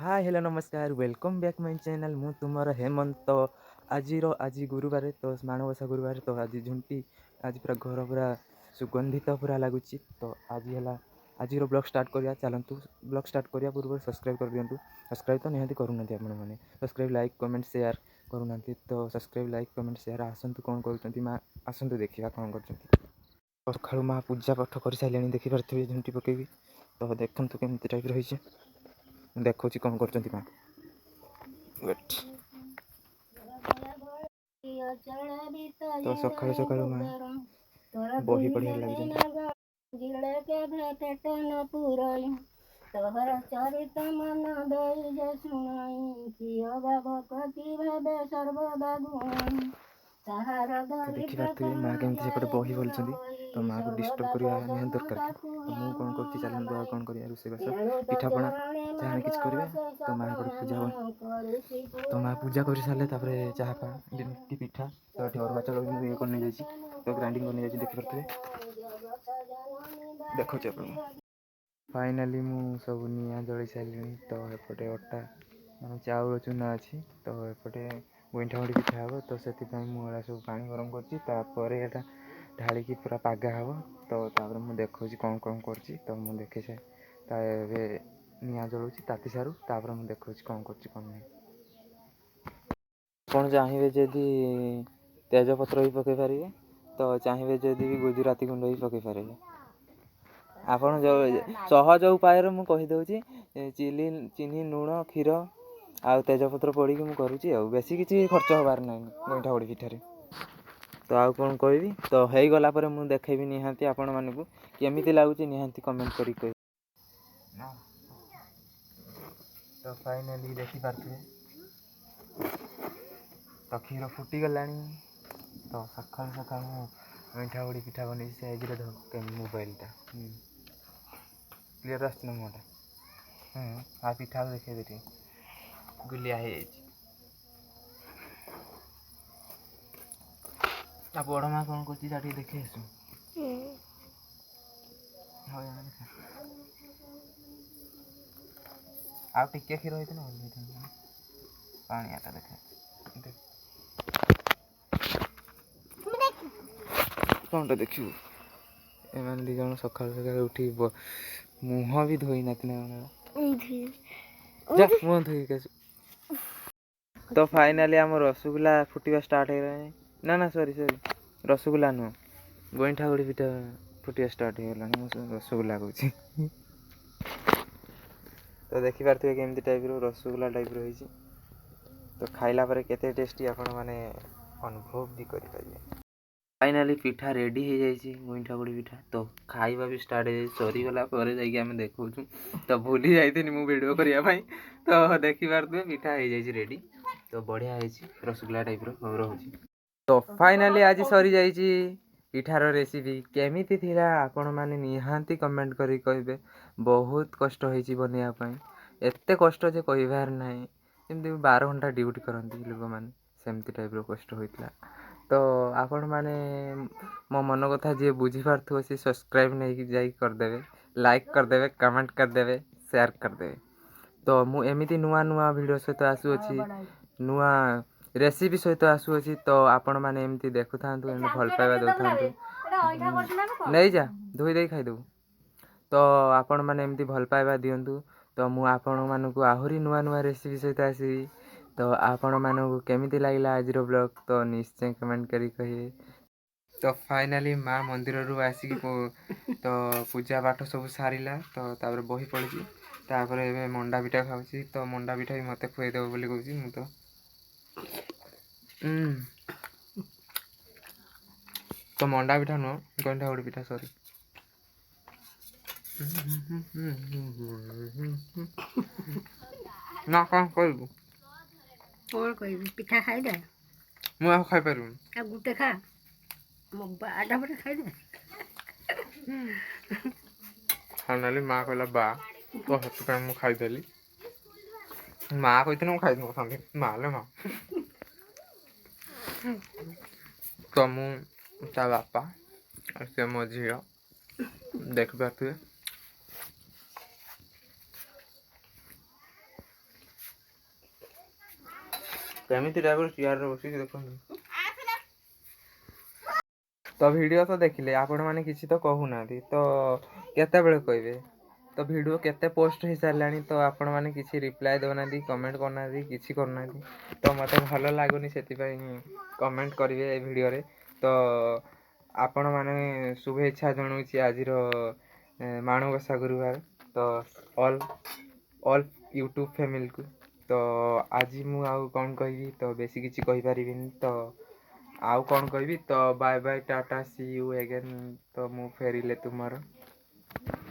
Hi hello नमस्कार welcome back my channel मु तुमर हेमंत तो आज गुरुवार तो माणबसा गुरुवार तो आज झुंटी आज पूरा घर पूरा सुगंधित पूरा लगुच तो आज ब्लॉग स्टार्ट करिया चलतु ब्लॉग स्टार्ट करिया पूर्व सब्सक्राइब कर दियंतु सब्सक्राइब तो निहाती करूना आपण मैंने सब्सक्राइब लाइक कमेंट शेयर करूना तो सब्सक्राइब लाइक कमेंट शेयर आसतु कौन कर माँ आसतु देखा कौन कर सकालू माँ पूजा पाठ कर सारे देखिपे झुंटी पकेबी तो देखु केमती टाइप रही देखो कौन कर माँ तो सकालू सकालू माँ बही पढ़िया लगे तोहर चरित मन दई जे सुनाई कियो भगवती भावे सर्वदा गुण देखिपे माँ केमती सेपटे बही बोलुँच तो माँ को डिस्टर्ब करवा निहाती दरकार तो मुझे कौन कर चलते आ कौन कर रोषेईबास पिठापणा जहाँ किसी करवा तो माँ पटे पूजा तो माँ पूजा कर सारे चाहपा जमी पिठा तो ये अरुआ चाउल ये करने जाइए तो ग्राइंडिंग करने जाइए देखिपे देखो फाइनाली मु सब निआ जलि सारे तो एपटे अटा मान चाउल चूना अच्छी तो एपटे गुइठा गुड़ी पिठा हे तो से मुझे सब पा गरम कर ढाल की पूरा पागा हे तो मुझे देखा कौन कौन कर तो मुझे देखे से निआ जलूँ ताती सारू मुझे देखा कौन कर नहीं आप चाहिए जदि तेजपत्र भी पकई पारे तो चाहिए जदि भी गुजराती गुंड भी पकई पारे आपड़ जो सहज उपाय मुझे कहीदे चीनी लुण क्षीर आ तेजपत्र पड़ी मुझे बेसी किसी खर्च हबार ना गईठा बड़ी पिठार तो आउ कौन कहि तो हो गला मुझे देखेबी निहाती आपण मानू केमी लगुच निहाती कमेंट कर तो फाइनाली देखिपे तो क्षीर फुटीगला तो सका सका गईठा बड़ी पिठा बन से मोबाइलटा क्लीयर आसना मुहटा आ पिठा देखे दे गुलिया आ बड़ माँ कौन कर देखे आसू आ टिके क्षीर होता ना पानियाटा देखे कौनटा देखू एम दी जन सका सका उठी मुह भी धोई ना मुह धोई तो फाइनाली आम रसगुल्ला फुटा स्टार्ट हो ना ना सॉरी रसगुल्ला नुह गईठा गुड़ी पिठा फुटा स्टार्ट हो रसगुल्ला कौच तो देखिपे केमती टाइप रसगुल्ला टाइप रही तो खाइला केते टेस्टी आपण मैंने अनुभव भी करें फाइनाली पिठा रेडी हो जाइए गईठा गुड़ी पिठा तो खाଇବା भी स्टार्ट हो सरीगला जामें देखा तो भूली जाइए मुझे वीडियो करने तो देखिपे पिठा हो जाए रेडी तो बढ़िया है रसगुल्ला टाइप रोचे तो फाइनाली आज सरी जाइए पिठार रेसिपी केमिति थिला आपण माने निहांती कमेंट करी कहिबे बहुत कष्ट होइछि बनिया एते कष्ट जे कहिबार नाही एमती 12 घंटा ड्यूटी करती लोक मैंने सेमती टाइप कष्ट होइतला तो आपण माने मो मन कथा जी बुझी पार्थो सी सब्सक्राइब नहीं जाई करदेवे लाइक करदेवे कमेंट करदेवे शेयर करदेवे तो मु एमिति नुआ नुआ वीडियो सहित आसुअछि नुआ रेसिपी सहित आसुअछि तो आपण माने एमती देखु थांतु एंड भल पाइबा दउ थांतु नहीं जा धोई दे खाइ दउ तो आपण माने एमती भल पाइबा दियंतु तो मु आपण मानकु आहुरी नुआ नुआ रेसिपी सहित आसीबी तो आपण मानकु केमिति लागिला आज रो ब्लॉग तो निश्चय कमेंट करी कहिए तो फाइनाली माँ मंदिर रू आसिक तो पूजा पाठ सब सारा तो तापर बही पड़ी तापर ए मंडा पिठा खाऊँ तो मंडा पिठा भी मत खुएदेव बोली कहूँ मु तो मंडा पिठा नुह गंठा गुड़ी पिठा सॉरी ना कौन कहबू कौन कहबी पिठा खाई दे मु खाई पारूँ आ गुटे खा मो बाटा पटे खाई दे फाइनाली माँ कहला बा तो से मुझे खाईदेली माँ कही मुझे खाई न माँ ले माँ तो मुझा बापा से मो झी देखिपे କେମିତି ଟାଇପ୍ର ଚେୟାରରେ ବସିକି ଦେଖନ୍ତୁ। ତ ଭିଡ଼ିଓ ତ ଦେଖିଲେ ଆପଣମାନେ କିଛି ତ କହୁନାହାନ୍ତି, ତ କେତେବେଳେ କହିବେ? ତ ଭିଡ଼ିଓ କେତେ ପୋଷ୍ଟ ହେଇସାରିଲାଣି, ତ ଆପଣମାନେ କିଛି ରିପ୍ଲାଏ ଦେଉନାହାନ୍ତି, କମେଣ୍ଟ କରୁନାହାନ୍ତି, କିଛି କରୁନାହାନ୍ତି। ତ ମୋତେ ଭଲ ଲାଗୁନି, ସେଥିପାଇଁ କମେଣ୍ଟ କରିବେ ଏ ଭିଡ଼ିଓରେ। ତ ଆପଣମାନେ ଶୁଭେଚ୍ଛା ଜଣାଉଛି ଆଜିର ମାଣବସା ଗୁରୁବାର। ତ ଅଲ୍ ୟୁଟ୍ୟୁବ୍ ଫ୍ୟାମିଲିକୁ। ତ ଆଜି ମୁଁ ଆଉ କ'ଣ କହିବି, ତ ବେଶୀ କିଛି କହିପାରିବିନି। ତ ଆଉ କ'ଣ କହିବି, ତ bye bye tata see you again. ତ ମୁଁ ଫେରିଲେ ତୁମର।